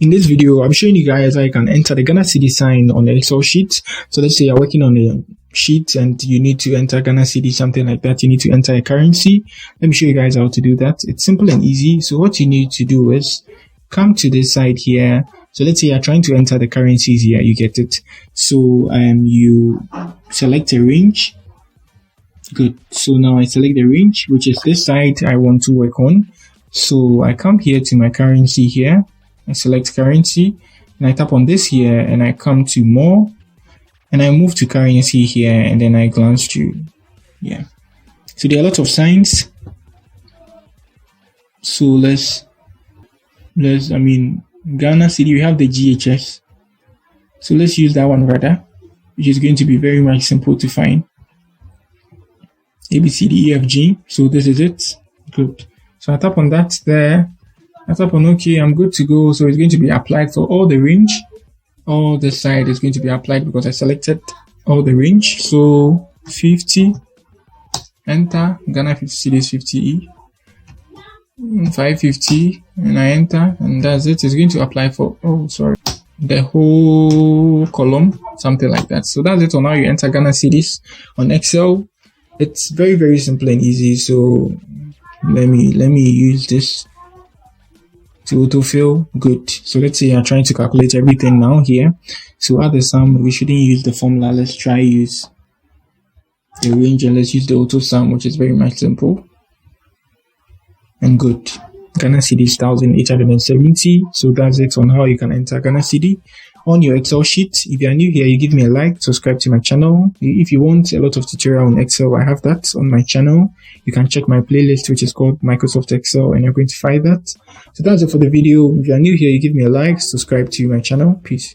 In this video, I'm showing you guys how you can enter the Ghana Cedi sign on the Excel sheet. So let's say you're working on a sheet and you need to enter Ghana Cedi, something like that. You need to enter a currency. Let me show you guys how to do that. It's simple and easy. So what you need to do is come to this side here. So let's say you're trying to enter the currencies here. You get it. So you select a range. Good. So now I select the range, which is this side I want to work on. So I come here to my currency here. I select currency and I tap on this here and I come to more and I move to currency here and then I glance through. Yeah. So there are a lot of signs. So let's Ghana Cedi, we have the GHS. So let's use that one rather, which is going to be very much simple to find. ABCDEFG. So this is it. Good. So I tap on that there. I tap on OK, I'm good to go. So it's going to be applied for all the range. All the side is going to be applied because I selected all the range. So 50, enter, Ghana 50 cedis 50E, 550, and I enter, and that's it. It's going to apply for, the whole column, something like that. So that's it on how you enter Ghana Cedis on Excel. It's very, very simple and easy. So let me use this to autofill. Good. So let's say you're trying to calculate everything now here. So add the sum, we shouldn't use the formula. Let's try use the range and let's use the auto sum, which is very much simple. And good. Ghana Cedi is 1,870. So that's it on how you can enter Ghana Cedi on your Excel sheet. If you are new here, you give me a like, subscribe to my channel. If you want a lot of tutorial on Excel, I have that on my channel. You can check my playlist, which is called Microsoft Excel, and you're going to find that. So that's it for the video. If you are new here, you give me a like, subscribe to my channel. Peace.